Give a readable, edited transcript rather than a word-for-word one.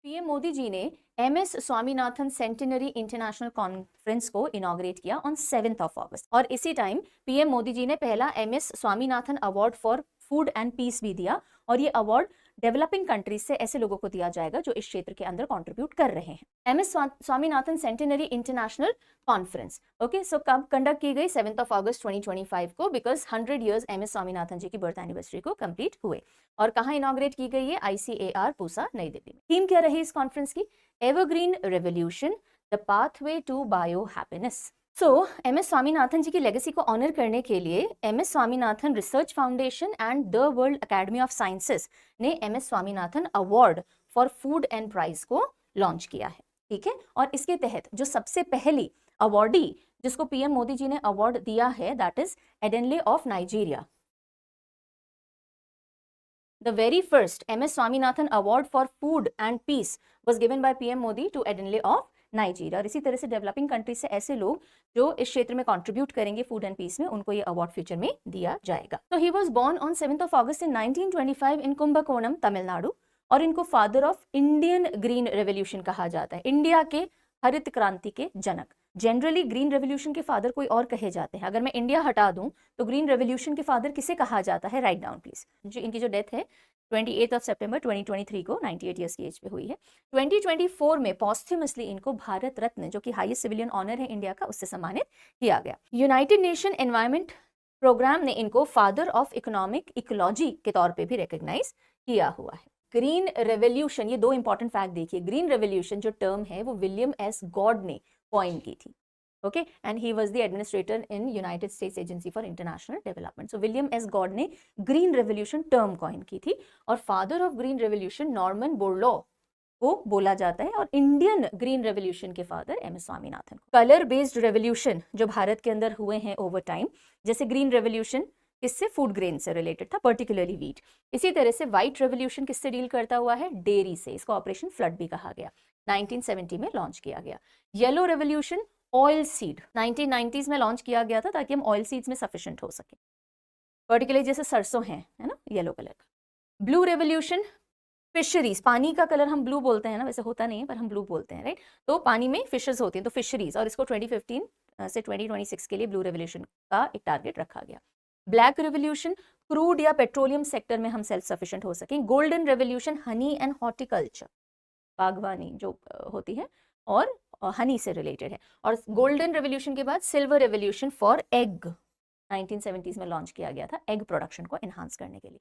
PM Modi ji ने MS Swaminathan centenary international conference को inaugurate किया ऑन 7th ऑफ अगस्त और इसी टाइम पीएम मोदी जी ने पहला MS Swaminathan award for food and peace भी दिया और ये अवार्ड डेवलपिंग कंट्रीज से ऐसे लोगों को दिया जाएगा जो इस क्षेत्र के अंदर कंट्रीब्यूट कर रहे हैं। MS Swaminathan centenary international conference okay so कब कंडक्ट की गई 7th ऑफ अगस्त 2025 को because 100 years MS Swaminathan ji की बर्थ एनिवर्सरी को कंप्लीट हुए और कहाँ इनॉग्रेट की गई है ICAR पूसा नई दिल्ली में। थीम क्या रही इस कॉन्फ्रेंस की? Evergreen revolution the pathway to bio happiness. So MS Swaminathan ji की लेगेसी को ऑनर करने के लिए MS Swaminathan research foundation and the world academy of sciences ने MS Swaminathan award for food and prize को लॉन्च किया है। ठीक है, और इसके तहत जो सबसे पहली अवार्डी जिसको पीएम मोदी जी ने अवार्ड दिया है that is Adenle of Nigeria. The very first MS Swaminathan Award for Food and Peace was given by PM Modi to Edenle of Nigeria. और इसी तरह से डेवलपिंग कंट्रीज से ऐसे लोग जो इस क्षेत्र में कंट्रीब्यूट करेंगे फूड एंड पीस में उनको ये अवार्ड फ्यूचर में दिया जाएगा। तो he was born on 7th of August in 1925 in Kumbakonam Tamil Nadu और इनको father of Indian green revolution कहा जाता है, इंडिया के हरित क्रांति के जनक। जनरली ग्रीन रेवोल्यूशन के फादर कोई और कहे जाते हैं, अगर मैं इंडिया हटा दूं तो ग्रीन रेवोल्यूशन के फादर किसे कहा जाता है? Write down please. जो इनकी जो डेथ है 28 ऑफ सितंबर 2023 को 98 ईयर्स की एज पे हुई है। 2024 में पॉस्थ्यूमसली इनको भारत रत्न जो कि हाईएस्ट सिविलियन ऑनर है इंडिया का उससे सम्मानित किया गया। यूनाइटेड नेशन एनवायरमेंट प्रोग्राम ने इनको फादर ऑफ इकोनॉमिक इकोलॉजी के तौर पे भी रिकॉग्नाइज किया हुआ है। ग्रीन रेवोल्यूशन, ये दो इंपॉर्टेंट फैक्ट देखिए, ग्रीन रेवोल्यूशन जो टर्म है वो विलियम एस गॉड ने कॉइन की थी। okay and he was the administrator in United States Agency for International Development. So William S. Gord ने ग्रीन रेवोल्यूशन टर्म कॉइन की थी और father of green revolution Norman Borlaug को बोला जाता है और इंडियन ग्रीन रेवोल्यूशन के father MS Swaminathan. Colour based revolution जो भारत के अंदर हुए हैं ओवर टाइम, जैसे ग्रीन रेवोल्यूशन किससे? फूड ग्रेन से रिलेटेड था, पर्टिकुलरली व्हीट। इसी तरह से व्हाइट रेवोल्यूशन किससे डील करता हुआ है? डेयरी से। इसको ऑपरेशन फ्लड भी कहा गया, 1970 में लॉन्च किया गया। Yellow revolution oil seed 1990s में लॉन्च किया गया था ताकि हम ऑयल सीड्स में सफिशिएंट हो सके, पर्टिकुलरली जैसे सरसों है ना येलो कलर का। ब्लू रेवोल्यूशन फिशरीज, पानी का कलर हम ब्लू बोलते हैं ना, वैसे होता नहीं है पर हम ब्लू बोलते हैं, राइट? तो पानी में फिशेस होती हैं तो फिशरीज, और इसको 2015 से 2026 के लिए ब्लू रेवोल्यूशन का एक टारगेट रखा गया। ब्लैक रेवोल्यूशन क्रूड या पेट्रोलियम सेक्टर में हम सेल्फ सफिशिएंट हो सकें। Golden revolution honey and horticulture, बागवानी जो होती है और हनी से रिलेटेड है। और गोल्डन रेवोल्यूशन के बाद silver revolution for egg 1970s में लॉन्च किया गया था, एग प्रोडक्शन को एनहांस करने के लिए।